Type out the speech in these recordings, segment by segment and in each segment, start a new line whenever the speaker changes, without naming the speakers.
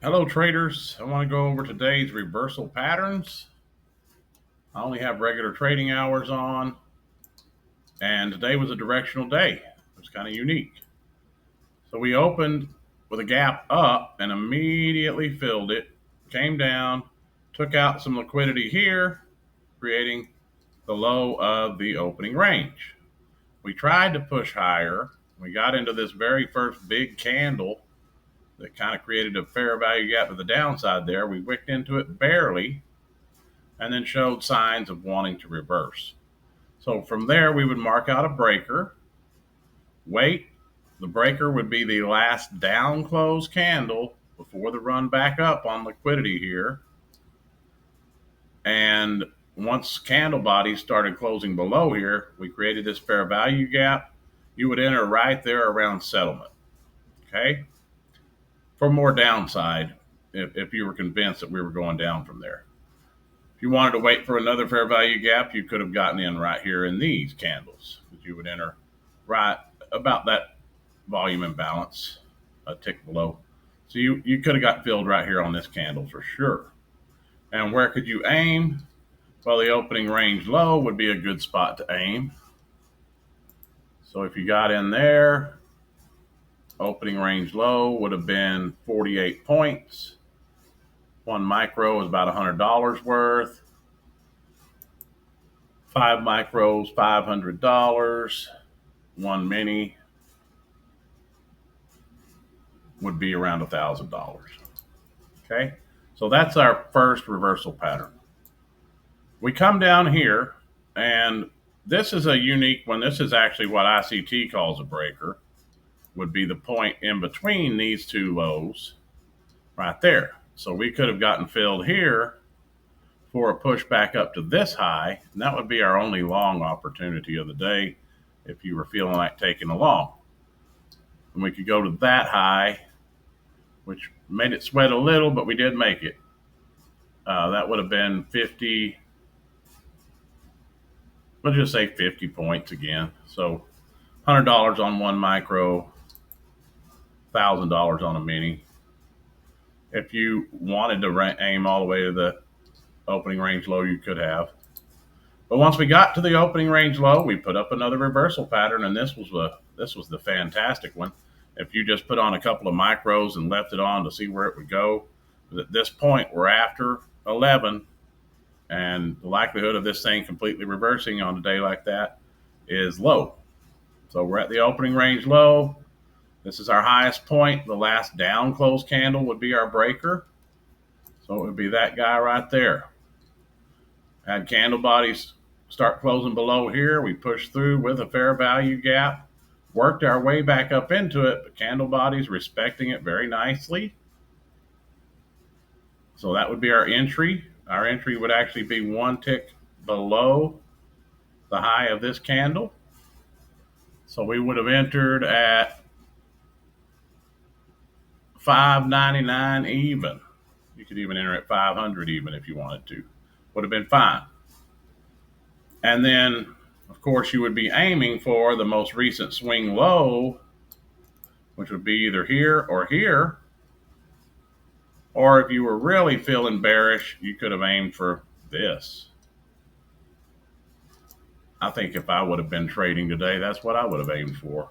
Hello traders, I want to go over today's reversal patterns. I only have regular trading hours on, and today was a directional day. It was kind of unique. So we opened with a gap up and immediately filled it, came down, took out some liquidity here, creating the low of the opening range. We tried to push higher. We got into this very first big candle that kind of created a fair value gap to the downside there. We wicked into it barely, and then showed signs of wanting to reverse. So from there, we would mark out a breaker, wait. The breaker would be the last down close candle before the run back up on liquidity here. And once candle bodies started closing below here, we created this fair value gap. You would enter right there around settlement. Okay. For more downside, if you were convinced that we were going down from there. If you wanted to wait for another fair value gap, you could have gotten in right here in these candles. You would enter right about that volume imbalance, a tick below. So you could have got filled right here on this candle for sure. And where could you aim? Well, the opening range low would be a good spot to aim. So if you got in there, opening range low would have been 48 points. One micro is about $100 worth. 5 micros, $500. One mini would be around $1,000. Okay, so that's our first reversal pattern. We come down here, and this is a unique one. This is actually what ICT calls a breaker, would be the point in between these two lows right there. So we could have gotten filled here for a push back up to this high, and that would be our only long opportunity of the day if you were feeling like taking a long. And we could go to that high, which made it sweat a little, but we did make it. That would have been 50, let's just say 50 points again. So $100 on one micro, $1,000 on a mini. If you wanted to aim all the way to the opening range low, you could have. But once we got to the opening range low, we put up another reversal pattern, and this was the fantastic one. If you just put on a couple of micros and left it on to see where it would go, at this point we're after 11, and the likelihood of this thing completely reversing on a day like that is low. So we're at the opening range low. This is our highest point. The last down close candle would be our breaker. So it would be that guy right there. Had candle bodies start closing below here. We pushed through with a fair value gap, worked our way back up into it, but candle bodies respecting it very nicely. So that would be our entry. Our entry would actually be one tick below the high of this candle. So we would have entered at $5.99 even. You could even enter at 500 even if you wanted to. Would have been fine. And then, of course, you would be aiming for the most recent swing low, which would be either here or here. Or if you were really feeling bearish, you could have aimed for this. I think if I would have been trading today, that's what I would have aimed for.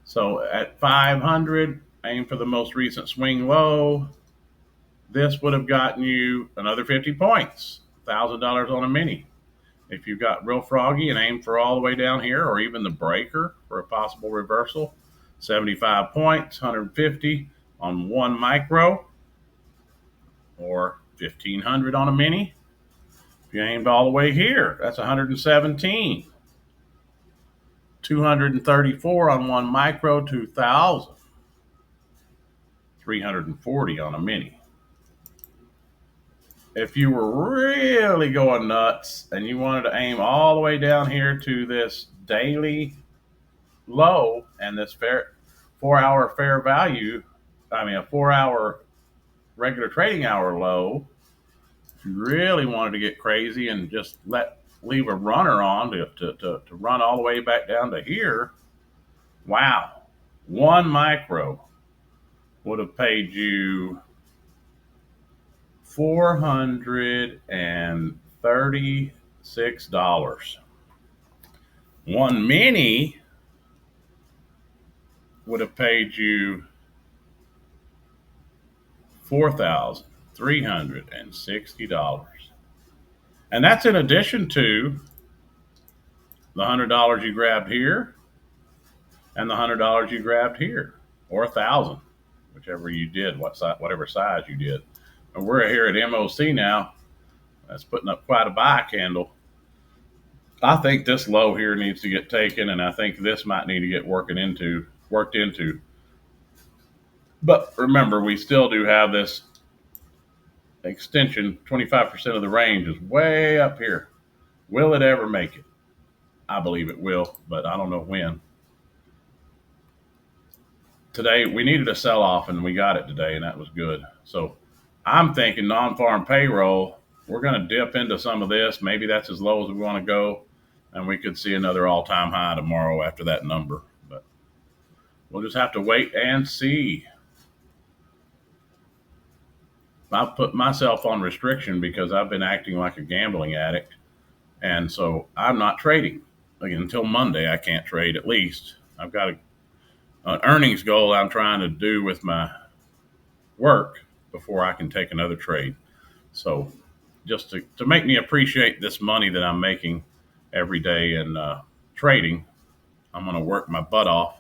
So at 500, aim for the most recent swing low. This would have gotten you another 50 points, $1,000 on a mini. If you got real froggy and aim for all the way down here, or even the breaker for a possible reversal, 75 points, 150 on one micro, or 1,500 on a mini. If you aimed all the way here, that's 117. 234 on one micro, 2,000. 340 on a mini. If you were really going nuts and you wanted to aim all the way down here to this daily low and this 4-hour fair value, a 4-hour regular trading hour low, if you really wanted to get crazy and just leave a runner on to run all the way back down to here, wow, one micro would have paid you $436. One mini would have paid you $4,360. And that's in addition to the $100 you grabbed here and the $100 you grabbed here, or 1,000, whichever you did, whatever size you did. And we're here at MOC now. That's putting up quite a buy candle. I think this low here needs to get taken, and I think this might need to get worked into. But remember, we still do have this extension. 25% of the range is way up here. Will it ever make it? I believe it will, but I don't know when. Today, we needed a sell off, and we got it today, and that was good. So I'm thinking non-farm payroll, we're going to dip into some of this. Maybe that's as low as we want to go, and we could see another all-time high tomorrow after that number. But we'll just have to wait and see. I've put myself on restriction because I've been acting like a gambling addict. And so I'm not trading. Like, until Monday, I can't trade at least. I've got an earnings goal I'm trying to do with my work before I can take another trade. So just to make me appreciate this money that I'm making every day in trading, I'm going to work my butt off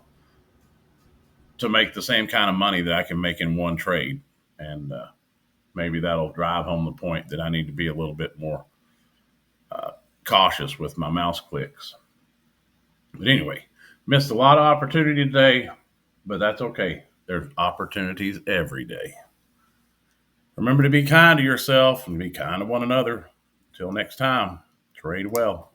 to make the same kind of money that I can make in one trade. And maybe that'll drive home the point that I need to be a little bit more cautious with my mouse clicks. But anyway, missed a lot of opportunity today, but that's okay. There's opportunities every day. Remember to be kind to yourself and be kind to one another. Till next time, trade well.